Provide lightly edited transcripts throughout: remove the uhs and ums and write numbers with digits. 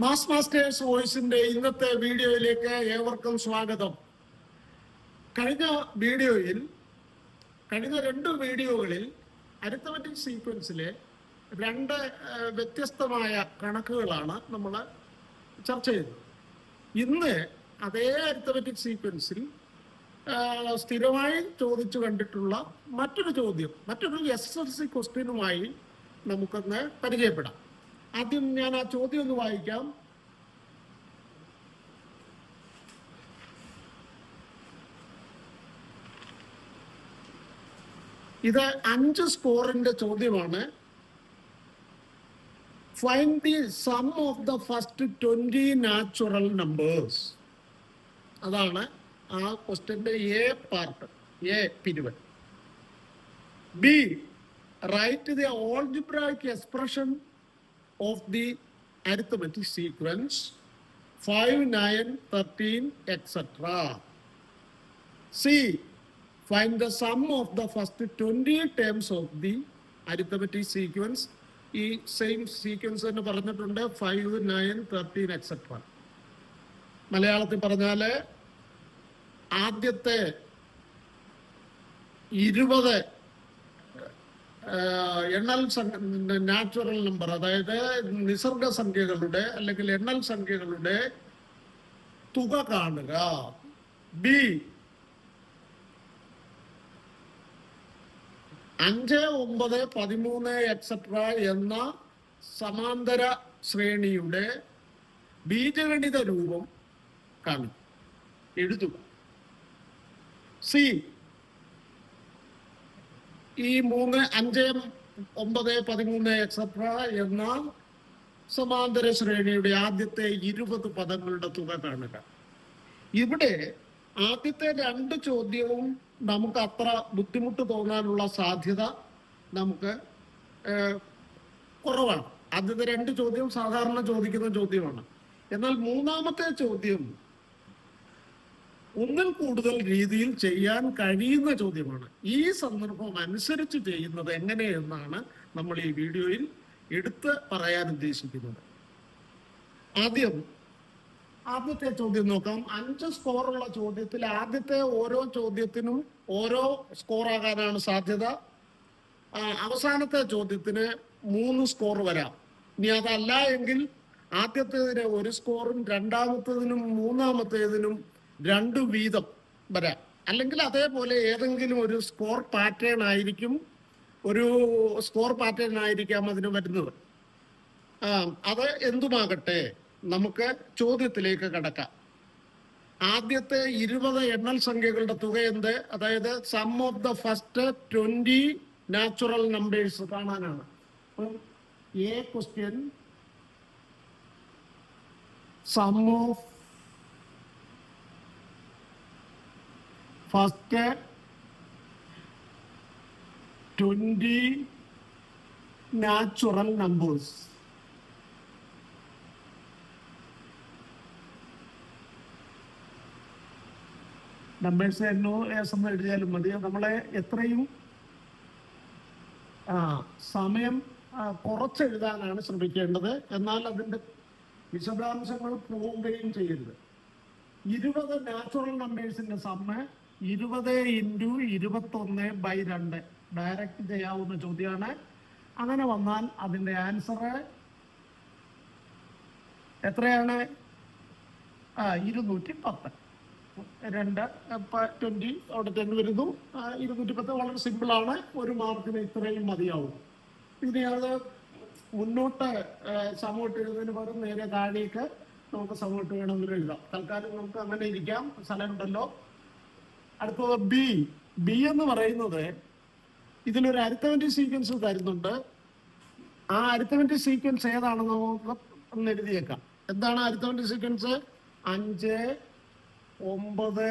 Mass masters വോയിസിന്റെ ഇന്നത്തെ വീഡിയോയിലേക്ക് ഏവർക്കും സ്വാഗതം. കഴിഞ്ഞ രണ്ട് വീഡിയോകളിൽ അരിത്തമെറ്റിക് സീക്വൻസിലെ രണ്ട് വ്യത്യസ്തമായ കണക്കുകളാണ് നമ്മൾ ചർച്ച ചെയ്തത്. ഇന്ന് അതേ അരിത്തമെറ്റിക് സീക്വൻസിൽ സ്ഥിരമായി ചോദിച്ചു കണ്ടിട്ടുള്ള മറ്റൊരു SSLC ക്വസ്റ്റ്യനുമായി നമുക്കൊന്ന് പരിചയപ്പെടാം. ആദ്യം ഞാൻ ആ ചോദ്യം ഒന്ന് വായിക്കാം. ഇത് 5 സ്കോറിന്റെ ചോദ്യമാണ്. Find the sum of the first 20 natural numbers. അതാണ് ആ ക്വസ്റ്റ്യന്റെ എ പിരിവ്. B, write the algebraic expression of the arithmetic sequence 5, 9, 13, etc. C, find the sum of the first 20 terms of the arithmetic sequence. ഈ same sequence തന്നെ പറഞ്ഞിട്ടുണ്ട്, 5, 9, 13, etc. മലയാളത്തിൽ പറഞ്ഞാൽ ആദ്യത്തെ 20 എണ്ണൽ നാച്ചുറൽ നമ്പർ, അതായത് നിസർഗ സംഖ്യകളുടെ അല്ലെങ്കിൽ എണ്ണൽ സംഖ്യകളുടെ തുക കാണുക. B, 5, 9, 13, etc. എന്ന സമാന്തര ശ്രേണിയുടെ ബീജഗണിത രൂപം കാണുക, എഴുതുക. സി, ഈ 3, 5, 9, 13, etc. എന്ന സമാന്തര ശ്രേണിയുടെ ആദ്യത്തെ 20 പദങ്ങളുടെ തുക കാണുക. ഇവിടെ ആദ്യത്തെ 2 ചോദ്യവും നമുക്ക് അത്ര ബുദ്ധിമുട്ട് തോന്നാനുള്ള സാധ്യത നമുക്ക് കുറവാണ്. ആദ്യത്തെ 2 ചോദ്യം സാധാരണ ചോദിക്കുന്ന ചോദ്യമാണ്. എന്നാൽ മൂന്നാമത്തെ ചോദ്യം ഒന്നിൽ കൂടുതൽ രീതിയിൽ ചെയ്യാൻ കഴിയുന്ന ചോദ്യമാണ്. ഈ സന്ദർഭം അനുസരിച്ച് ചെയ്യുന്നത് എങ്ങനെയെന്നാണ് നമ്മൾ ഈ വീഡിയോയിൽ എടുത്ത് പറയാൻ ഉദ്ദേശിക്കുന്നത്. ആദ്യത്തെ ചോദ്യം നോക്കാം. 5 സ്കോറുള്ള ചോദ്യത്തിൽ ആദ്യത്തെ ഓരോ ചോദ്യത്തിനും ഓരോ സ്കോറാകാനാണ് സാധ്യത. അവസാനത്തെ ചോദ്യത്തിന് 3 സ്കോർ വരാം. ഇനി അതല്ല എങ്കിൽ ആദ്യത്തേതിന് 1 സ്കോറും രണ്ടാമത്തേതിനും മൂന്നാമത്തേതിനും 2 വീതം വരാം. അല്ലെങ്കിൽ അതേപോലെ ഏതെങ്കിലും ഒരു സ്കോർ പാറ്റേൺ ആയിരിക്കാം അതിന് വരുന്നത്. അത് എന്തുമാകട്ടെ, നമുക്ക് ചോദ്യത്തിലേക്ക് കടക്കാം. ആദ്യത്തെ 20 എണ്ണൽ സംഖ്യകളുടെ തുക എന്ത്? അതായത് sum of the first 20 natural numbers കാണാനാണ്. Question, sum of first 20 natural numbers. Numbers എന്നോ എന്ന് എഴുതിയാലും മതി. നമ്മളെ എത്രയും സമയം കുറച്ചെഴുതാനാണ് ശ്രമിക്കേണ്ടത്. എന്നാൽ അതിൻ്റെ വിശദാംശങ്ങൾ പോവുകയും ചെയ്യരുത്. 20 നാച്ചുറൽ നമ്പേഴ്സിന്റെ സമ്മ് 20 × 21/2 ഡയറക്റ്റ് ചെയ്യാവുന്ന ചോദ്യമാണ്. അങ്ങനെ വന്നാൽ അതിന്റെ ആൻസർ എത്രയാണ്? 210. 20 അവിടെ തന്നെ വരുന്നു. 210 വളരെ സിമ്പിളാണ്. 1 മാർക്കിന് ഇത്രയും മതിയാവും. ഇനി അത് മുന്നോട്ട് സമോട്ട് എഴുതുന്നതിന് പകരം നേരെ താഴേക്ക് നമുക്ക് സമോട്ട് വേണമെങ്കിൽ എഴുതാം. തൽക്കാലം നമുക്ക് അങ്ങനെ ഇരിക്കാം, സ്ഥലമുണ്ടല്ലോ. അടുത്തത് ബി എന്ന് പറയുന്നത്, ഇതിലൊരു അരിത്തമെറ്റിക് സീക്വൻസ് തരുന്നുണ്ട്. ആ അരിത്തമെറ്റിക് സീക്വൻസ് ഏതാണെന്ന് നമുക്ക് ഒന്ന് എഴുതിയേക്കാം. എന്താണ് അരിത്തമെറ്റിക് സീക്വൻസ്? 5, 9,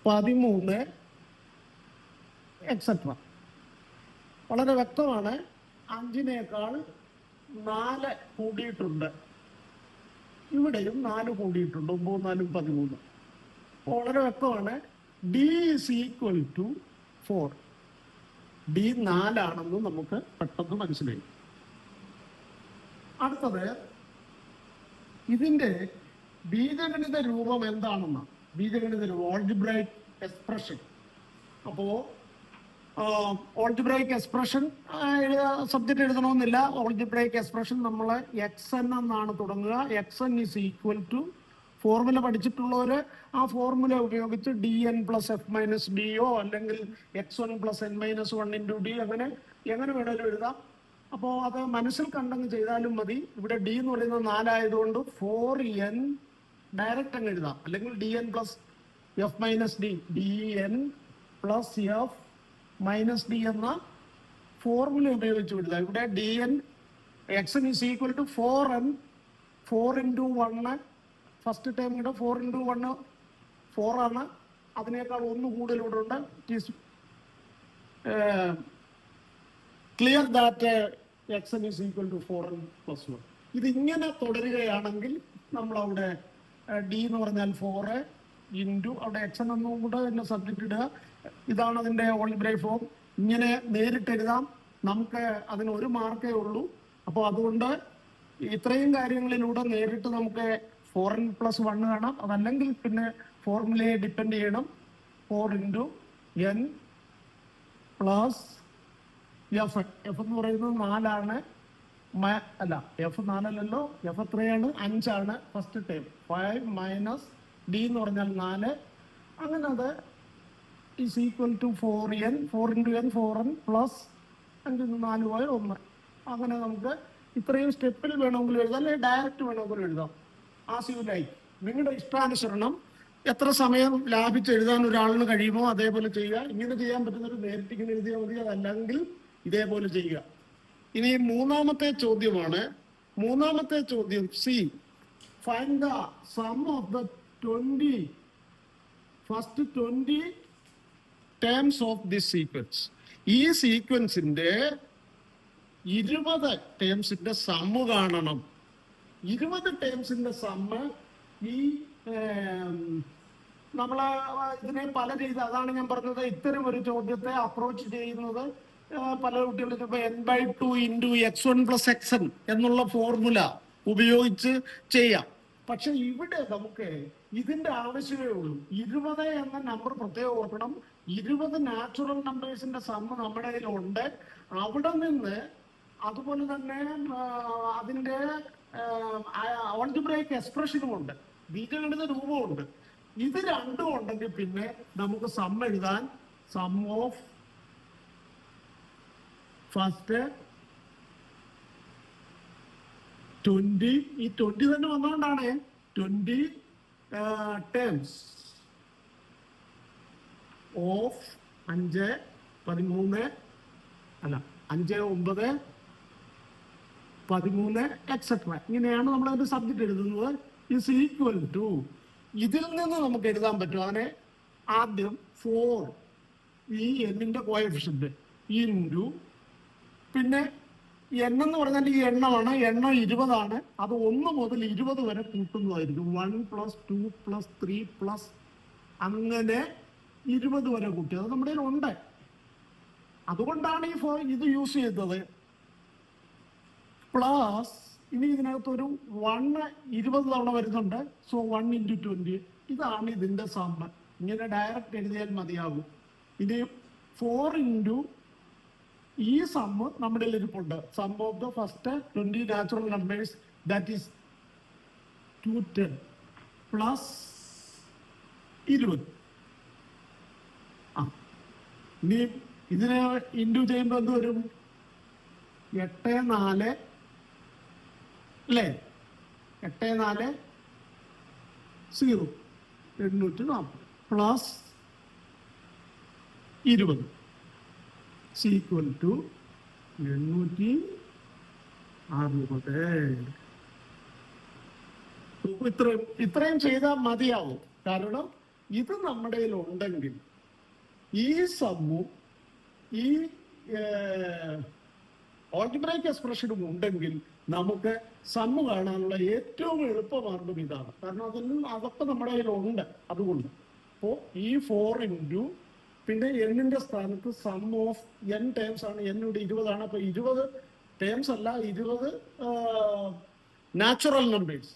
13, etc. വളരെ വ്യക്തമാണ്. 5നേക്കാൾ 4 കൂടിയിട്ടുണ്ട്. ഇവിടെയും 4 കൂടിയിട്ടുണ്ട്. 9, 4, 13. വളരെ വ്യക്തമാണ്. D = 4. D 4 ആണെന്ന് നമുക്ക് പെട്ടെന്ന് മനസ്സിലായി. അടുത്തത് ഇതിന്റെ ബീജഗണിത രൂപം എന്താണെന്ന്, ബീജഗണിത രൂപം ഓൾജിബ്രൈക് എക്സ്പ്രഷൻ. അപ്പോ ഓൾജിബ്രൈക് എക്സ്പ്രഷൻ സബ്ജക്റ്റ് എഴുതണമെന്നില്ല. ഓൾജിബ്രൈക് എക്സ്പ്രഷൻ നമ്മൾ എക്സ് എൻ എന്നാണ് തുടങ്ങുക. X N is equal to, formula പഠിച്ചിട്ടുള്ളവർ ആ ഫോർമുല ഉപയോഗിച്ച് d N plus F minus ഡിയോ അല്ലെങ്കിൽ x one plus n minus one into d അങ്ങനെ എങ്ങനെ വേണേലും എഴുതാം. അപ്പോൾ അത് മനസ്സിൽ കണ്ടങ്ങ് ചെയ്താലും മതി. ഇവിടെ ഡി എന്ന് പറയുന്നത് 4 ആയതുകൊണ്ട് 4n ഡയറക്റ്റ് അങ്ങ് എഴുതാം. അല്ലെങ്കിൽ D N plus F minus D, D N plus F minus D എന്ന ഫോർമുല ഉപയോഗിച്ച് എഴുതാം. ഇവിടെ D N X is equal to 4n, 4 into 1, first time ഇവിടെ 4 ഇൻറ്റു 1 4 ആണ്. അതിനേക്കാൾ 1 കൂടുതലൂടെ ഉണ്ട്. Clear that X N is equal to 4n plus 1. ഇതിങ്ങനെ തുടരുകയാണെങ്കിൽ നമ്മളവിടെ ഡി എന്ന് പറഞ്ഞാൽ 4 ഇൻറ്റു അവിടെ എക്സ് എൻ എന്നും കൂടെ തന്നെ സബ്ജക്റ്റ് ഇടുക. ഇതാണ് അതിൻ്റെ ഓൾജിബ്രൈക് ഫോം. ഇങ്ങനെ നേരിട്ട് എഴുതാം. നമുക്ക് അതിന് 1 മാർക്കേ ഉള്ളൂ. അപ്പോൾ അതുകൊണ്ട് ഇത്രയും കാര്യങ്ങളിലൂടെ നേരിട്ട് നമുക്ക് 4n പ്ലസ് 1 കാണാം. അതല്ലെങ്കിൽ പിന്നെ ഫോർമുലയെ ഡിപ്പെൻഡ് ചെയ്യണം. 4 into N plus F. F എന്ന് പറയുന്നത് 4 ആണ്. അല്ല, എഫ് 4 അല്ലല്ലോ, എഫ് എത്രയാണ്? 5 ആണ് ഫസ്റ്റ് ടൈം. 5 മൈനസ് ഡി എന്ന് പറഞ്ഞാൽ 4. അങ്ങനെ അത് is equal to 4n, 4 into N 4n plus 5 4 പോയ 1. അങ്ങനെ നമുക്ക് ഇത്രയും സ്റ്റെപ്പിൽ വേണമെങ്കിലും എഴുതാം, അല്ലെങ്കിൽ ഡയറക്റ്റ് വേണമെങ്കിലും എഴുതാം. As you like. നിങ്ങളുടെ ഇഷ്ടാനുസരണം എത്ര സമയം ലാഭിച്ച് എഴുതാൻ ഒരാളിന് കഴിയുമോ അതേപോലെ ചെയ്യുക. ഇങ്ങനെ ചെയ്യാൻ പറ്റുന്നൊരു നേരിട്ട് ഇങ്ങനെ എഴുതിയാൽ മതി, അതല്ലെങ്കിൽ ഇതേപോലെ ചെയ്യുക. ഇനി മൂന്നാമത്തെ ചോദ്യമാണ്. മൂന്നാമത്തെ ചോദ്യം C, find the sum of the 20 first 20 terms of this sequence. ഈ സീക്വൻസിന്റെ 20 ടേംസിന്റെ സമ്മ് കാണണം. 20 ടേംസിന്റെ സമ്മ് ഈ നമ്മൾ ഇതിനെ പല രീതി, അതാണ് ഞാൻ പറഞ്ഞത്, ഇത്തരം ഒരു ചോദ്യത്തെ അപ്രോച്ച് ചെയ്യുന്നത് പല കുട്ടികളും ഇപ്പൊ n/2 into x1 plus xn എന്നുള്ള ഫോർമുല ഉപയോഗിച്ച് ചെയ്യാം. പക്ഷെ ഇവിടെ നമുക്ക് ഇതിന്റെ ആവശ്യമേ ഉള്ളൂ. 20 എന്ന നമ്പർ പ്രത്യേകം ഓർക്കണം. 20 നാച്ചുറൽ നമ്പേഴ്സിന്റെ സമ്മ് നമ്മുടെ കയ്യിലുണ്ട്. അവിടെ നിന്ന് അതുപോലെ തന്നെ അതിന്റെ ഓൾജിബ്രൈക് എക്സ്പ്രഷനും ഉണ്ട്, ബീജഗണിത രൂപമുണ്ട്. ഇത് രണ്ടും ഉണ്ടെങ്കിൽ പിന്നെ നമുക്ക് സം എഴുതാൻ സം ഓഫ് ഫസ്റ്റ് 20, ഈ 20 തന്നെ വന്നുകൊണ്ടാണ് 20 ടേംസ് ഓഫ് 5, 13 അല്ല 5, 9, 13 എക്സെട്ര. ഇങ്ങനെയാണ് നമ്മൾ അതിന്റെ സബ്ജക്റ്റ് എഴുതുന്നത്. ഇസ് ഈക്വൽ ടു, ഇതിൽ നിന്ന് നമുക്ക് എഴുതാൻ പറ്റും. അതിനെ ആദ്യം 4 ഈ എന്നിന്റെ കോഎഫിഷ്യന്റ് ഇൻറ്റു, പിന്നെ n എന്ന് പറഞ്ഞാൽ ഈ എണ്ണമാണ്. എണ്ണം 20 ആണ്. അത് 1 മുതൽ 20 വരെ കൂട്ടുന്നതായിരിക്കും. 1 പ്ലസ് 2 പ്ലസ് 3 പ്ലസ് അങ്ങനെ 20 വരെ കൂട്ടി. അത് നമ്മുടെ ഉണ്ട്. അതുകൊണ്ടാണ് ഈ ഇത് യൂസ് ചെയ്തത്. പ്ലസ് ഇനി ഇതിനകത്തൊരു 1 20 തവണ വരുന്നുണ്ട്. So 1 into 20. ഇതാണ് ഇതിന്റെ സമ്മ്. ഇങ്ങനെ ഡയറക്റ്റ് എഴുതിയാൽ മതിയാകും. ഇനി 4 ഇൻറ്റു ഈ സമ്മ് നമ്മുടെ ഇരിപ്പുണ്ട്. Sum of the first 20 natural numbers, that is 210 plus 20. ഇനി ഇതിനെ ഇൻറ്റു ചെയ്യുമ്പോൾ എന്ത് വരും? 8, 4 അല്ലേ? 8, 4 0 840 പ്ലസ് 20 ഈക്വൽ ടു 860. ഇത്രയും ചെയ്താൽ മതിയാവും. കാരണം ഇത് നമ്മുടെ ഉണ്ടെങ്കിൽ ഈ സമ്മും ഈ ഓൾജിബ്രൈക് എക്സ്പ്രഷനും ഉണ്ടെങ്കിൽ നമുക്ക് സമ്മ് കാണാനുള്ള ഏറ്റവും എളുപ്പമാർഗം ഇതാണ്. കാരണം അതൊക്കെ നമ്മുടെ കയ്യിലുണ്ട്. അതുകൊണ്ട് അപ്പോൾ ഈ 4 ഇൻറ്റു പിന്നെ എന്നിന്റെ സ്ഥാനത്ത് സം ഓഫ് n ടേംസ് ആണ്. n ഇവിടെ 20 ആണ്. അപ്പൊ 20 ടേംസ് അല്ല, 20 നാച്ചുറൽ നമ്പേഴ്സ്.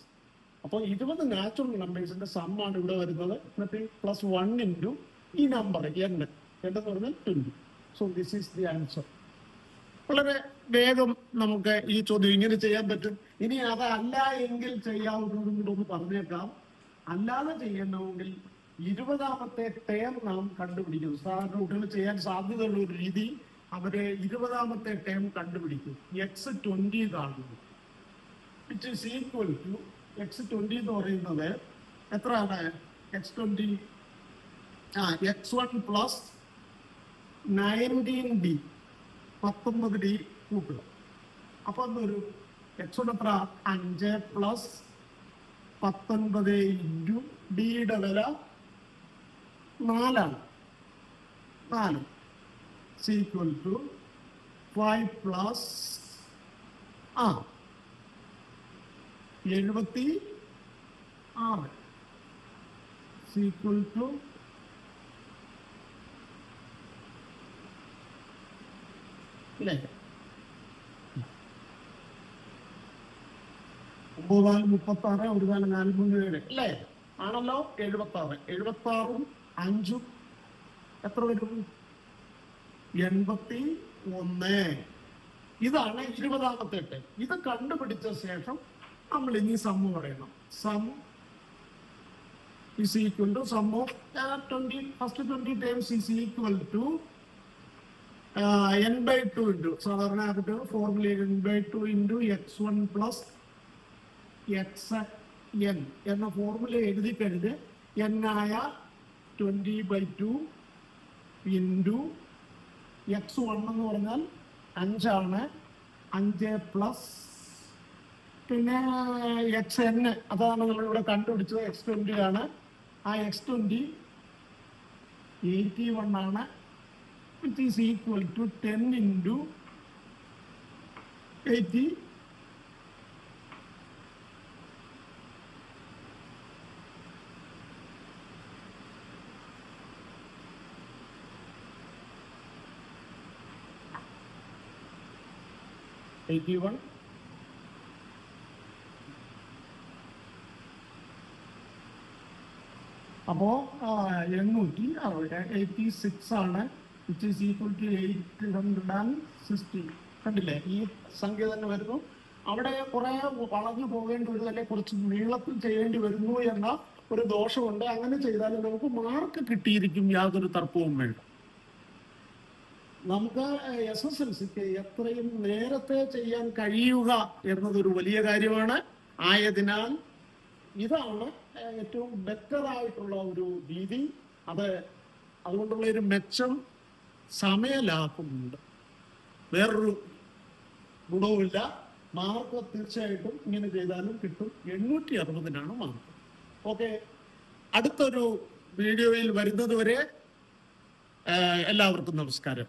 അപ്പോൾ 20 നാച്ചുറൽ നമ്പേഴ്സിന്റെ സമ്മാണ് ഇവിടെ വരുന്നത്. എന്നിട്ട് +1 ഇൻറ്റു ഈ നമ്പർ n എന്ന് പറഞ്ഞാൽ 20. So this is the answer. വളരെ വേഗം നമുക്ക് ഈ ചോദ്യം ഇങ്ങനെ ചെയ്യാൻ പറ്റും. ഇനി അതല്ല എങ്കിൽ ചെയ്യാവുന്നതും കൂടെ ഒന്ന് പറഞ്ഞേക്കാം. അല്ലാതെ ചെയ്യണമെങ്കിൽ 20ാമത്തെ ടേം നാം കണ്ടുപിടിക്കുന്നു. സാധാരണ കുട്ടികൾ ചെയ്യാൻ സാധ്യതയുള്ള ഒരു രീതി, അവര് 20ാമത്തെ ടേം കണ്ടുപിടിക്കും. x20 കാണുന്നു, which is equal to x20 എന്ന് പറയുന്നത് എത്രയാണ്? x20 x1 plus 19d 19d കൂട്ടുക. അപ്പൊ എന്തൊരു x1 എത്ര? 5 പ്ലസ് 19 ഇൻറ്റു ഡിയുടെ വില 4 equal to 5 plus 76 equal to 9 36 1 4 3 7 അല്ലേ? ആണല്ലോ. 76 5 എത്ര വരും? 81. ഇതാണ് 20ാമത്തെ ടേം. ഇത് കണ്ടുപിടിച്ച ശേഷം നമ്മൾ ഇനി സമ്മ് പറയണം. Sum is equal to sum of 20 first 20 terms is equal to n/2 into സാധാരണ formula n/2 into x1 plus xn എന്ന ഫോർമുല എഴുതി കഴിഞ്ഞ് n ആയ 20/2 ഇൻറ്റു x1 എന്ന് പറഞ്ഞാൽ 5 ആണ്. 5 പ്ലസ് പിന്നെ xn അതാണ് നമ്മളിവിടെ കണ്ടുപിടിച്ചത്. x20 ആണ്. ആ x20 81 ആണ്, which is equal to 10 into 80. അപ്പോ 886 ആണ്, വിച്ച് ഈസ് ഈക്വൽ ടു 860. കണ്ടില്ലേ? ഈ സംഖ്യ തന്നെ വരുന്നു. അവിടെ കുറെ വളർന്നു പോകേണ്ടി വരും, അല്ലെങ്കിൽ കുറച്ച് നീളത്തിൽ ചെയ്യേണ്ടി വരുന്നു എന്ന ഒരു ദോഷമുണ്ട്. അങ്ങനെ ചെയ്താൽ നമുക്ക് മാർക്ക് കിട്ടിയിരിക്കും, യാതൊരു തർക്കവും വേണ്ട. നമുക്ക് SSLCക്ക് എത്രയും നേരത്തെ ചെയ്യാൻ കഴിയുക എന്നതൊരു വലിയ കാര്യമാണ്. ആയതിനാൽ ഇതാണ് ഏറ്റവും ബെറ്റർ ആയിട്ടുള്ള ഒരു രീതി. അതുകൊണ്ടുള്ള ഒരു മെച്ചം സമയലാഭമുണ്ട്. വേറൊരു ഗുണവുമില്ല. മാർക്ക് തീർച്ചയായിട്ടും ഇങ്ങനെ ചെയ്താലും കിട്ടും. 860 മാർക്ക്. ഓക്കെ, അടുത്തൊരു വീഡിയോയിൽ വരുന്നത് വരെ എല്ലാവർക്കും നമസ്കാരം.